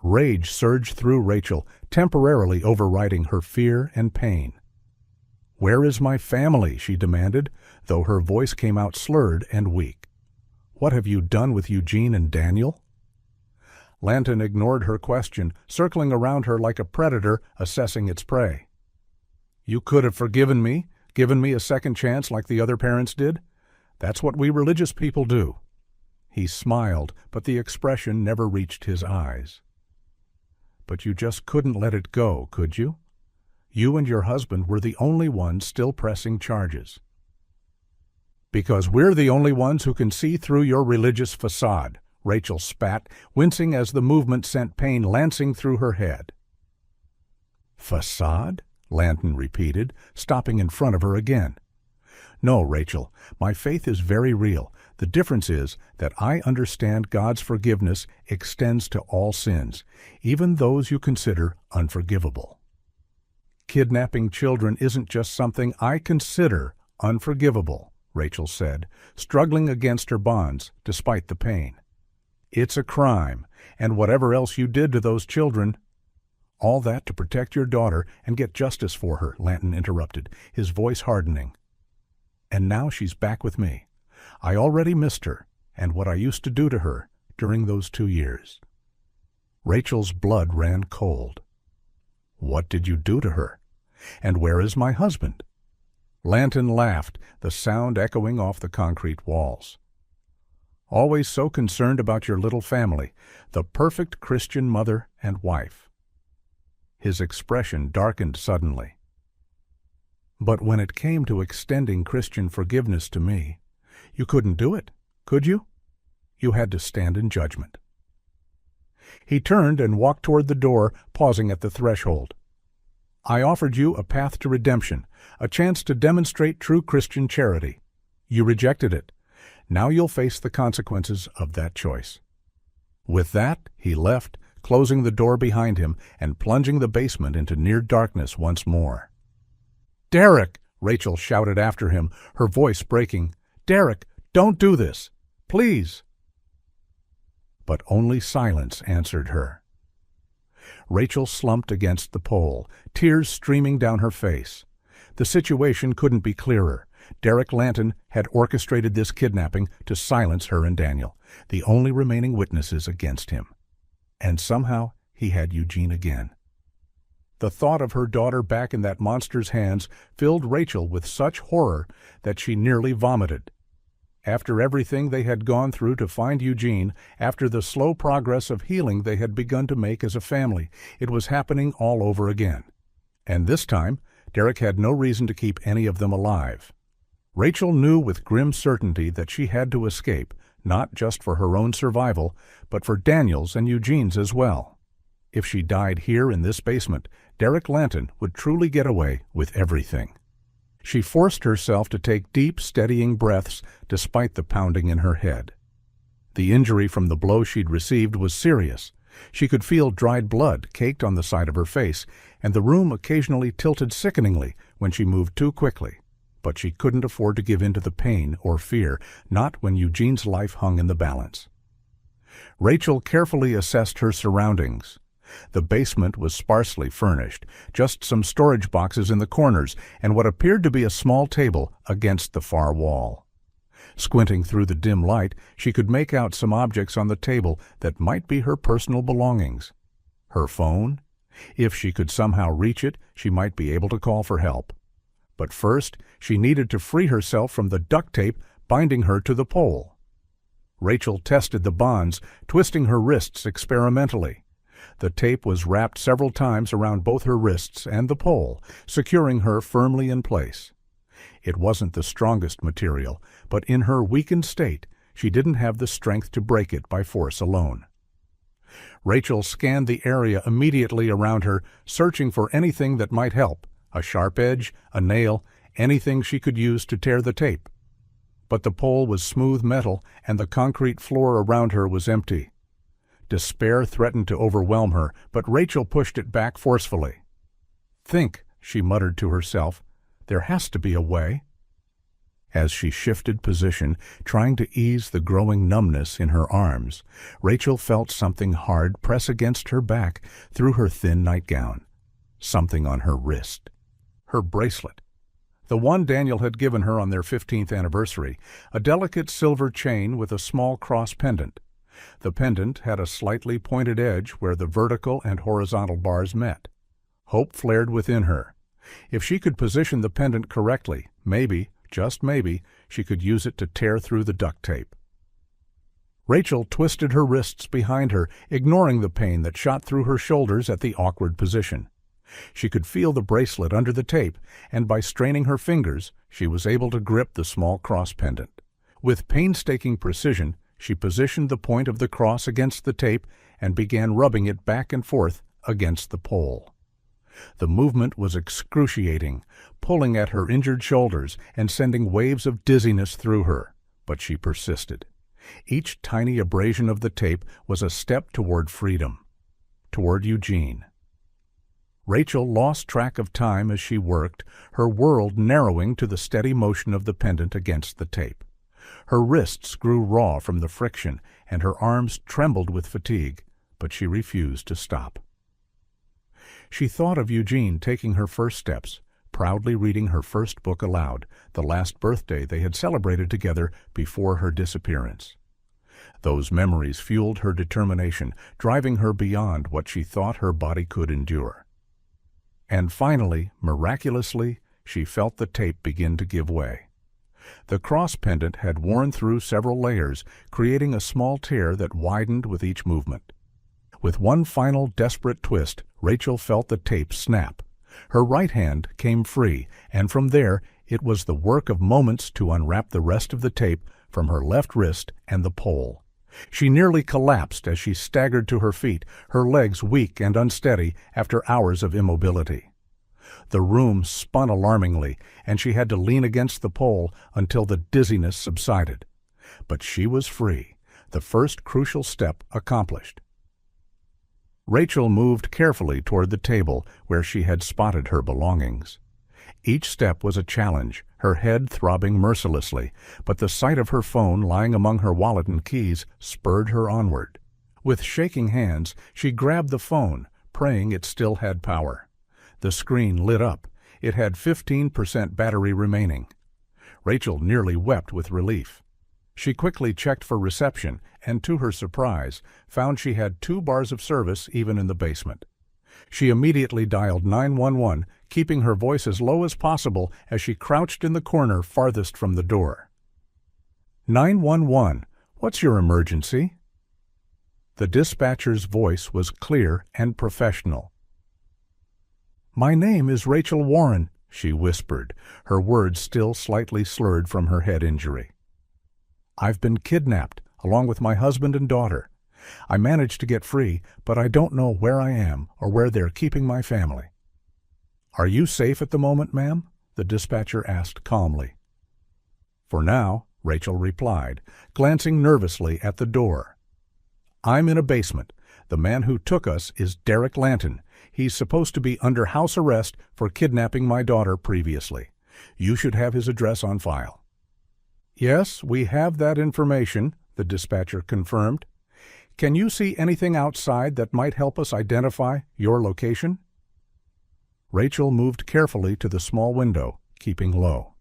Rage surged through Rachel, temporarily overriding her fear and pain. "Where is my family?" she demanded, though her voice came out slurred and weak. "What have you done with Eugene and Daniel?" Lanton ignored her question, circling around her like a predator assessing its prey. "You could have forgiven me, given me a second chance like the other parents did. That's what we religious people do." He smiled, but the expression never reached his eyes. "But you just couldn't let it go, could you? You and your husband were the only ones still pressing charges." "Because we're the only ones who can see through your religious facade," Rachel spat, wincing as the movement sent pain lancing through her head. "Facade?" Lanton repeated, stopping in front of her again. "No, Rachel, my faith is very real. The difference is that I understand God's forgiveness extends to all sins, even those you consider unforgivable. Kidnapping children isn't just something I consider unforgivable," Rachel said, struggling against her bonds despite the pain. "It's a crime, and whatever else you did to those children—" "All that to protect your daughter and get justice for her," Lanton interrupted, his voice hardening. "And now she's back with me. I already missed her, and what I used to do to her during those 2 years." Rachel's blood ran cold. "What did you do to her? And where is my husband?" Lanton laughed, the sound echoing off the concrete walls. "Always so concerned about your little family, the perfect Christian mother and wife." His expression darkened suddenly. "But when it came to extending Christian forgiveness to me, you couldn't do it, could you? You had to stand in judgment." He turned and walked toward the door, pausing at the threshold. "I offered you a path to redemption, a chance to demonstrate true Christian charity. You rejected it. Now you'll face the consequences of that choice." With that, he left, closing the door behind him and plunging the basement into near darkness once more. "Derek!" Rachel shouted after him, her voice breaking. "Derek, don't do this! Please!" But only silence answered her. Rachel slumped against the pole, tears streaming down her face. The situation couldn't be clearer. Derek Lanton had orchestrated this kidnapping to silence her and Daniel, the only remaining witnesses against him. And somehow he had Eugene again. The thought of her daughter back in that monster's hands filled Rachel with such horror that she nearly vomited. After everything they had gone through to find Eugene, after the slow progress of healing they had begun to make as a family, it was happening all over again. And this time, Derek had no reason to keep any of them alive. Rachel knew with grim certainty that she had to escape, not just for her own survival, but for Daniel's and Eugene's as well. If she died here in this basement, Derek Lanton would truly get away with everything. She forced herself to take deep, steadying breaths despite the pounding in her head. The injury from the blow she'd received was serious. She could feel dried blood caked on the side of her face, and the room occasionally tilted sickeningly when she moved too quickly. But she couldn't afford to give in to the pain or fear, not when Eugene's life hung in the balance. Rachel carefully assessed her surroundings. The basement was sparsely furnished, just some storage boxes in the corners and what appeared to be a small table against the far wall. Squinting through the dim light, she could make out some objects on the table that might be her personal belongings. Her phone? If she could somehow reach it, she might be able to call for help. But first, she needed to free herself from the duct tape binding her to the pole. Rachel tested the bonds, twisting her wrists experimentally. The tape was wrapped several times around both her wrists and the pole, securing her firmly in place. It wasn't the strongest material, but in her weakened state, she didn't have the strength to break it by force alone. Rachel scanned the area immediately around her, searching for anything that might help, a sharp edge, a nail, anything she could use to tear the tape. But the pole was smooth metal, and the concrete floor around her was empty. Despair threatened to overwhelm her, but Rachel pushed it back forcefully. "Think," she muttered to herself. "There has to be a way." As she shifted position, trying to ease the growing numbness in her arms, Rachel felt something hard press against her back through her thin nightgown. Something on her wrist. Her bracelet. The one Daniel had given her on their 15th anniversary, a delicate silver chain with a small cross pendant. The pendant had a slightly pointed edge where the vertical and horizontal bars met. Hope flared within her. If she could position the pendant correctly, maybe, just maybe, she could use it to tear through the duct tape. Rachel twisted her wrists behind her, ignoring the pain that shot through her shoulders at the awkward position. She could feel the bracelet under the tape, and by straining her fingers, she was able to grip the small cross pendant. With painstaking precision, she positioned the point of the cross against the tape and began rubbing it back and forth against the pole. The movement was excruciating, pulling at her injured shoulders and sending waves of dizziness through her, but she persisted. Each tiny abrasion of the tape was a step toward freedom, toward Eugene. Rachel lost track of time as she worked, her world narrowing to the steady motion of the pendant against the tape. Her wrists grew raw from the friction, and her arms trembled with fatigue, but she refused to stop. She thought of Eugene taking her first steps, proudly reading her first book aloud, the last birthday they had celebrated together before her disappearance. Those memories fueled her determination, driving her beyond what she thought her body could endure. And finally, miraculously, she felt the tape begin to give way. The cross pendant had worn through several layers, creating a small tear that widened with each movement. With one final desperate twist, Rachel felt the tape snap. Her right hand came free, and from there it was the work of moments to unwrap the rest of the tape from her left wrist and the pole. She nearly collapsed as she staggered to her feet, her legs weak and unsteady after hours of immobility. The room spun alarmingly, and she had to lean against the pole until the dizziness subsided. But she was free, the first crucial step accomplished. Rachel moved carefully toward the table where she had spotted her belongings. Each step was a challenge, her head throbbing mercilessly, but the sight of her phone lying among her wallet and keys spurred her onward. With shaking hands, she grabbed the phone, praying it still had power. The screen lit up. It had 15% battery remaining. Rachel nearly wept with relief. She quickly checked for reception and, to her surprise, found she had 2 bars of service even in the basement. She immediately dialed 911, keeping her voice as low as possible as she crouched in the corner farthest from the door. 911, what's your emergency? The dispatcher's voice was clear and professional. My name is Rachel Warren, she whispered, her words still slightly slurred from her head injury. I've been kidnapped, along with my husband and daughter. I managed to get free, but I don't know where I am or where they're keeping my family. Are you safe at the moment, ma'am? The dispatcher asked calmly. For now, Rachel replied, glancing nervously at the door. I'm in a basement. The man who took us is Derek Lanton. He's supposed to be under house arrest for kidnapping my daughter previously. You should have his address on file. Yes, we have that information, the dispatcher confirmed. Can you see anything outside that might help us identify your location? Rachel moved carefully to the small window, keeping low.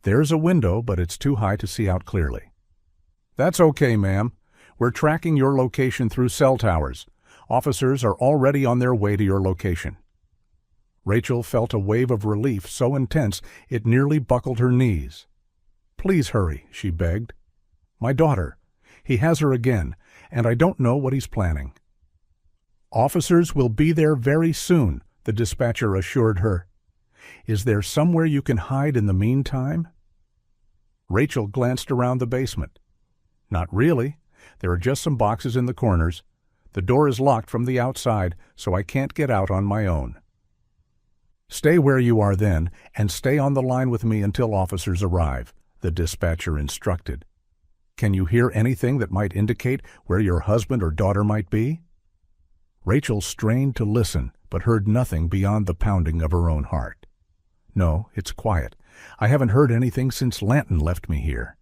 There's a window, but it's too high to see out clearly. That's okay, ma'am. We're tracking your location through cell towers. Officers are already on their way to your location. Rachel felt a wave of relief so intense it nearly buckled her knees. Please hurry, she begged. My daughter. He has her again, and I don't know what he's planning. Officers will be there very soon, the dispatcher assured her. Is there somewhere you can hide in the meantime? Rachel glanced around the basement. Not really. There are just some boxes in the corners. The door is locked from the outside, so I can't get out on my own. Stay where you are then, and stay on the line with me until officers arrive, the dispatcher instructed. Can you hear anything that might indicate where your husband or daughter might be? Rachel strained to listen, but heard nothing beyond the pounding of her own heart. No, it's quiet. I haven't heard anything since Lanton left me here.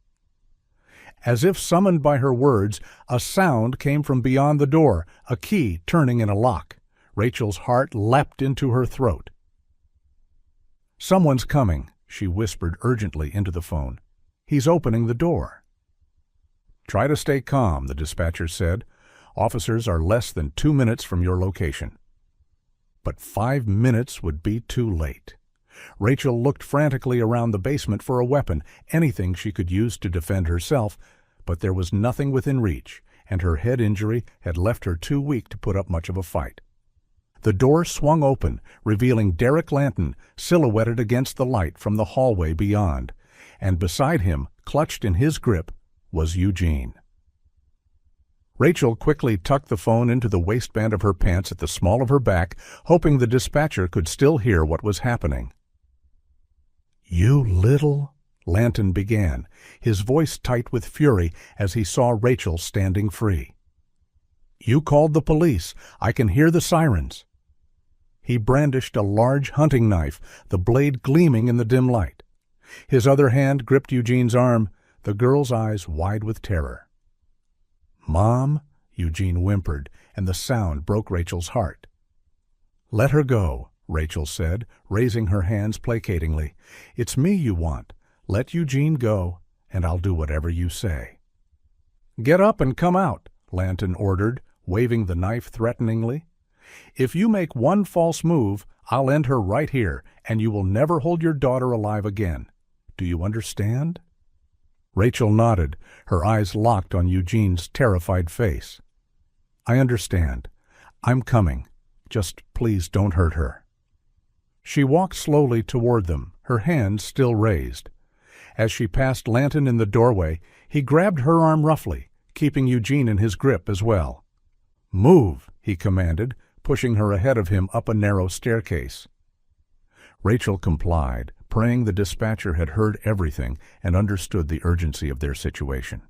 As if summoned by her words, a sound came from beyond the door, a key turning in a lock. Rachel's heart leapt into her throat. Someone's coming, she whispered urgently into the phone. He's opening the door. Try to stay calm, the dispatcher said. Officers are less than 2 minutes from your location. But 5 minutes would be too late. Rachel looked frantically around the basement for a weapon, anything she could use to defend herself, but there was nothing within reach, and her head injury had left her too weak to put up much of a fight. The door swung open, revealing Derek Lanton silhouetted against the light from the hallway beyond, and beside him, clutched in his grip, was Eugene. Rachel quickly tucked the phone into the waistband of her pants at the small of her back, hoping the dispatcher could still hear what was happening. You little... Lanton began, his voice tight with fury as he saw Rachel standing free. You called the police. I can hear the sirens. He brandished a large hunting knife, the blade gleaming in the dim light. His other hand gripped Eugene's arm, the girl's eyes wide with terror. Mom, Eugene whimpered, and the sound broke Rachel's heart. Let her go, Rachel said, raising her hands placatingly. It's me you want. Let Eugene go, and I'll do whatever you say. Get up and come out, Lanton ordered, waving the knife threateningly. If you make one false move, I'll end her right here, and you will never hold your daughter alive again. Do you understand? Rachel nodded, her eyes locked on Eugene's terrified face. I understand. I'm coming. Just please don't hurt her. She walked slowly toward them, her hands still raised. As she passed Lanton in the doorway, he grabbed her arm roughly, keeping Eugene in his grip as well. Move, he commanded, pushing her ahead of him up a narrow staircase. Rachel complied, praying the dispatcher had heard everything and understood the urgency of their situation.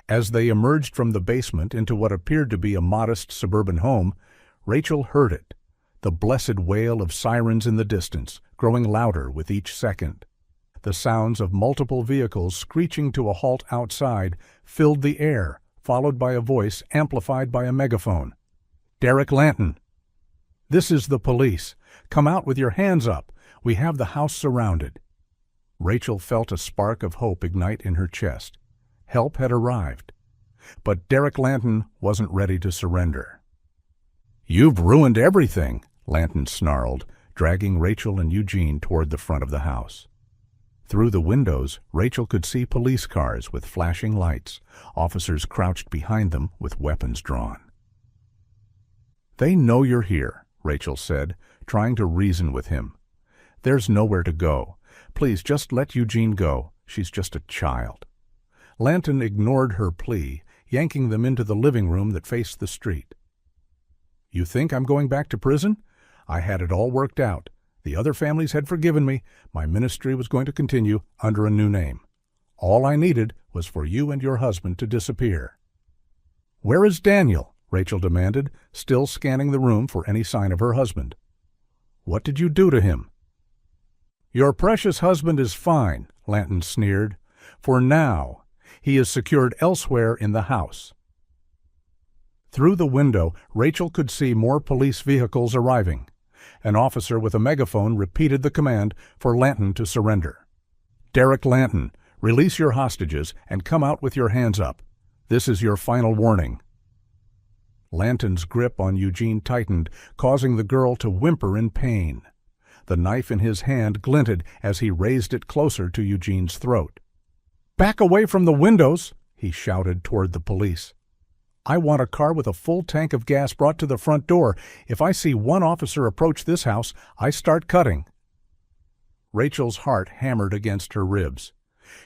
As they emerged from the basement into what appeared to be a modest suburban home, Rachel heard it, the blessed wail of sirens in the distance, growing louder with each second. The sounds of multiple vehicles screeching to a halt outside filled the air, followed by a voice amplified by a megaphone. Derek Lanton. This is the police. Come out with your hands up. We have the house surrounded. Rachel felt a spark of hope ignite in her chest. Help had arrived. But Derek Lanton wasn't ready to surrender. "You've ruined everything," Lanton snarled, dragging Rachel and Eugene toward the front of the house. Through the windows, Rachel could see police cars with flashing lights, officers crouched behind them with weapons drawn. "They know you're here," Rachel said, trying to reason with him. "There's nowhere to go. Please just let Eugene go. She's just a child." Lanton ignored her plea, yanking them into the living room that faced the street. "You think I'm going back to prison? I had it all worked out. The other families had forgiven me. My ministry was going to continue under a new name. All I needed was for you and your husband to disappear." "Where is Daniel?" Rachel demanded, still scanning the room for any sign of her husband. "What did you do to him?" "Your precious husband is fine," Lanton sneered. "For now. He is secured elsewhere in the house." Through the window, Rachel could see more police vehicles arriving. An officer with a megaphone repeated the command for Lanton to surrender. "Derek Lanton, release your hostages and come out with your hands up. This is your final warning." Lanton's grip on Eugene tightened, causing the girl to whimper in pain. The knife in his hand glinted as he raised it closer to Eugene's throat. "Back away from the windows!" he shouted toward the police. "I want a car with a full tank of gas brought to the front door. If I see one officer approach this house, I start cutting." Rachel's heart hammered against her ribs.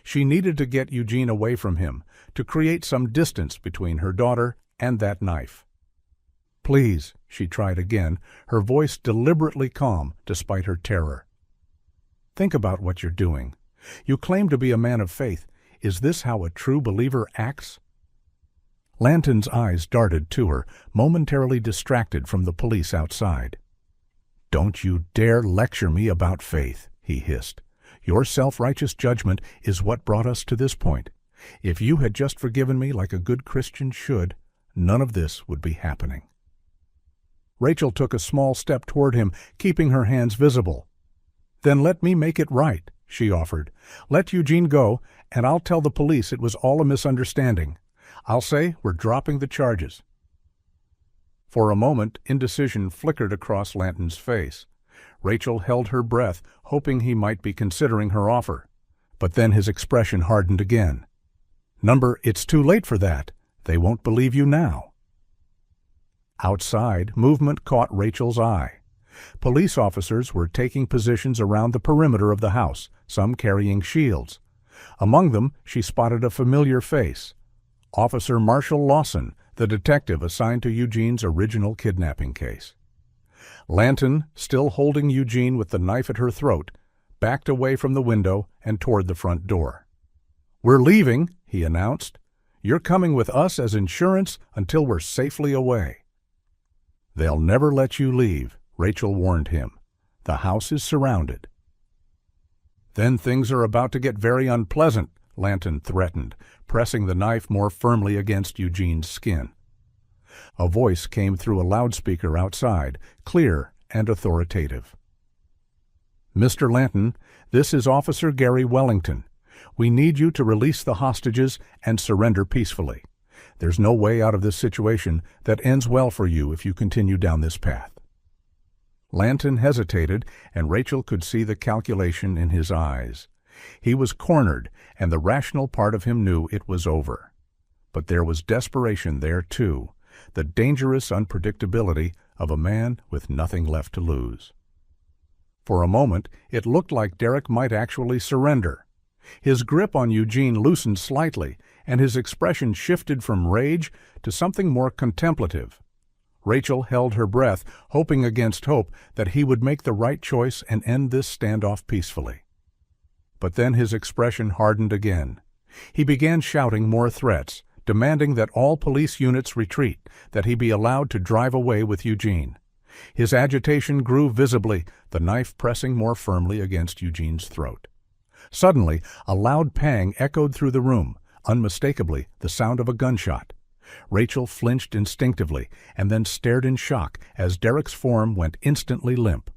She needed to get Eugene away from him, to create some distance between her daughter and that knife. "Please," she tried again, her voice deliberately calm despite her terror. "Think about what you're doing. You claim to be a man of faith. Is this how a true believer acts?" Lanton's eyes darted to her, momentarily distracted from the police outside. "Don't you dare lecture me about faith," he hissed. "Your self-righteous judgment is what brought us to this point. If you had just forgiven me like a good Christian should, none of this would be happening." Rachel took a small step toward him, keeping her hands visible. "Then let me make it right," she offered. "Let Eugene go, and I'll tell the police it was all a misunderstanding. I'll say we're dropping the charges." For a moment, indecision flickered across Lanton's face. Rachel held her breath, hoping he might be considering her offer. But then his expression hardened again. "It's too late for that. They won't believe you now." Outside, movement caught Rachel's eye. Police officers were taking positions around the perimeter of the house, some carrying shields. Among them, she spotted a familiar face. Officer Marshall Lawson, the detective assigned to Eugene's original kidnapping case. Lanton, still holding Eugene with the knife at her throat, backed away from the window and toward the front door. "We're leaving," he announced. "You're coming with us as insurance until we're safely away." "They'll never let you leave," Rachel warned him. "The house is surrounded." "Then things are about to get very unpleasant," Lanton threatened, pressing the knife more firmly against Eugene's skin. A voice came through a loudspeaker outside, clear and authoritative. "Mr. Lanton, this is Officer Gary Wellington. We need you to release the hostages and surrender peacefully. There's no way out of this situation that ends well for you if you continue down this path." Lanton hesitated, and Rachel could see the calculation in his eyes. He was cornered, and the rational part of him knew it was over. But there was desperation there, too, the dangerous unpredictability of a man with nothing left to lose. For a moment, it looked like Derek might actually surrender. His grip on Eugene loosened slightly, and his expression shifted from rage to something more contemplative. Rachel held her breath, hoping against hope that he would make the right choice and end this standoff peacefully. But then his expression hardened again. He began shouting more threats, demanding that all police units retreat, that he be allowed to drive away with Eugene. His agitation grew visibly, the knife pressing more firmly against Eugene's throat. Suddenly, a loud pang echoed through the room, unmistakably the sound of a gunshot. Rachel flinched instinctively and then stared in shock as Derek's form went instantly limp.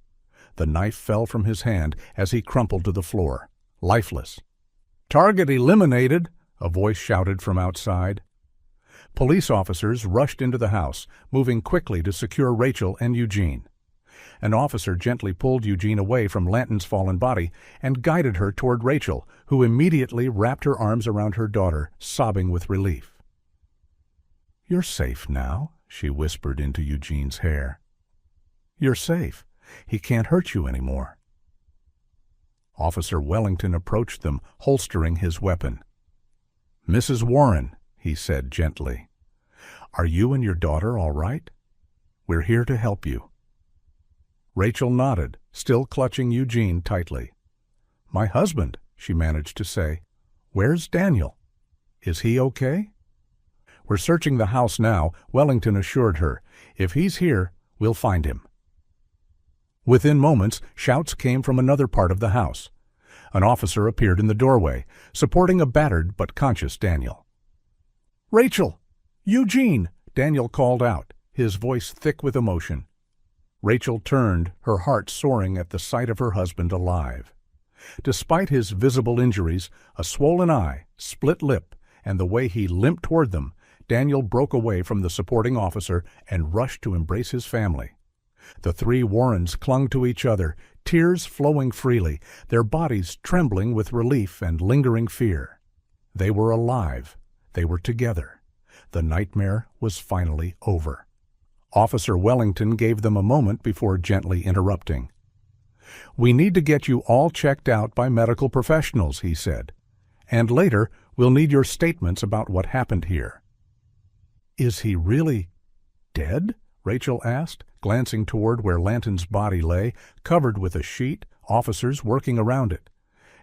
The knife fell from his hand as he crumpled to the floor. lifeless. "Target eliminated," a voice shouted from outside. Police officers rushed into the house, moving quickly to secure Rachel and Eugene. An officer gently pulled Eugene away from Lanton's fallen body and guided her toward Rachel, who immediately wrapped her arms around her daughter, sobbing with relief. "You're safe now," she whispered into Eugene's hair. "You're safe. He can't hurt you anymore." Officer Wellington approached them, holstering his weapon. "Mrs. Warren," he said gently, "are you and your daughter all right? We're here to help you." Rachel nodded, still clutching Eugene tightly. "My husband," she managed to say. "Where's Daniel? Is he okay?" "We're searching the house now," Wellington assured her. "If he's here, we'll find him." Within moments, shouts came from another part of the house. An officer appeared in the doorway, supporting a battered but conscious Daniel. "Rachel! Eugene!" Daniel called out, his voice thick with emotion. Rachel turned, her heart soaring at the sight of her husband alive. Despite his visible injuries, a swollen eye, split lip, and the way he limped toward them, Daniel broke away from the supporting officer and rushed to embrace his family. The three Warrens clung to each other, tears flowing freely, their bodies trembling with relief and lingering fear. They were alive. They were together. The nightmare was finally over. Officer Wellington gave them a moment before gently interrupting. "We need to get you all checked out by medical professionals," he said. "And later, we'll need your statements about what happened here." "Is he really dead?" Rachel asked, glancing toward where Lanton's body lay, covered with a sheet, officers working around it.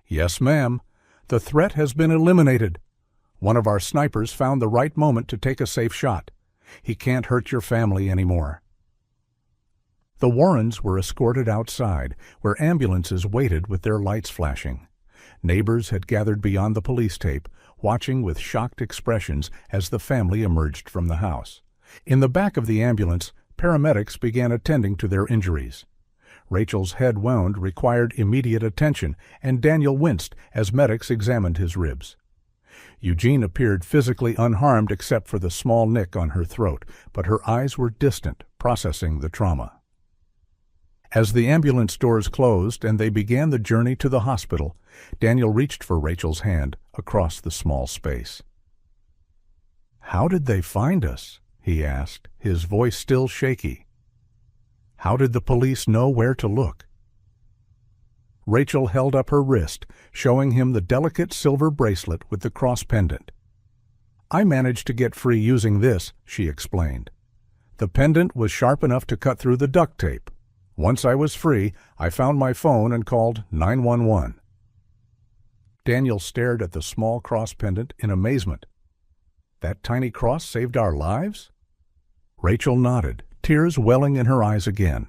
"Yes, ma'am. The threat has been eliminated. One of our snipers found the right moment to take a safe shot. He can't hurt your family anymore." The Warrens were escorted outside, where ambulances waited with their lights flashing. Neighbors had gathered beyond the police tape, watching with shocked expressions as the family emerged from the house. In the back of the ambulance, paramedics began attending to their injuries. Rachel's head wound required immediate attention, and Daniel winced as medics examined his ribs. Eugene appeared physically unharmed except for the small nick on her throat, but her eyes were distant, processing the trauma. As the ambulance doors closed and they began the journey to the hospital, Daniel reached for Rachel's hand across the small space. "How did they find us?" he asked, his voice still shaky. "How did the police know where to look?" Rachel held up her wrist, showing him the delicate silver bracelet with the cross pendant. "I managed to get free using this," she explained. "The pendant was sharp enough to cut through the duct tape. Once I was free, I found my phone and called 911. Daniel stared at the small cross pendant in amazement. "That tiny cross saved our lives?" Rachel nodded, tears welling in her eyes again.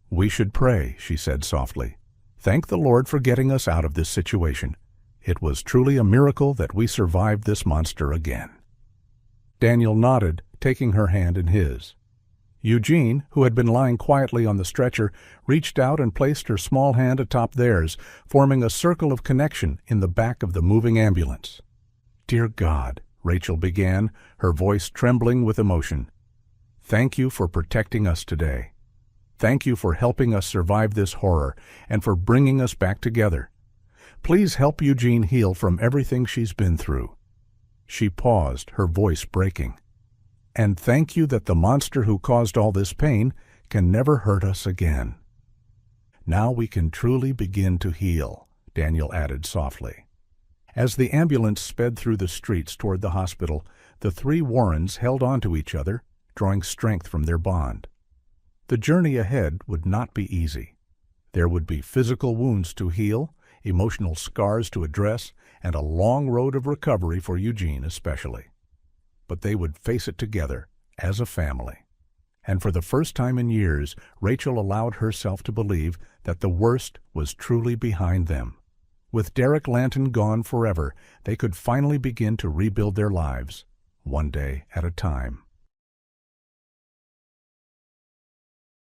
"We should pray," she said softly. "Thank the Lord for getting us out of this situation. It was truly a miracle that we survived this monster again." Daniel nodded, taking her hand in his. Eugene, who had been lying quietly on the stretcher, reached out and placed her small hand atop theirs, forming a circle of connection in the back of the moving ambulance. "Dear God," Rachel began, her voice trembling with emotion, "thank you for protecting us today. Thank you for helping us survive this horror and for bringing us back together. Please help Eugene heal from everything she's been through." She paused, her voice breaking. "And thank you that the monster who caused all this pain can never hurt us again." "Now we can truly begin to heal," Daniel added softly. As the ambulance sped through the streets toward the hospital, the three Warrens held on to each other, drawing strength from their bond. The journey ahead would not be easy. There would be physical wounds to heal, emotional scars to address, and a long road of recovery for Eugene especially. But they would face it together, as a family. And for the first time in years, Rachel allowed herself to believe that the worst was truly behind them. With Derek Lanton gone forever, they could finally begin to rebuild their lives, one day at a time.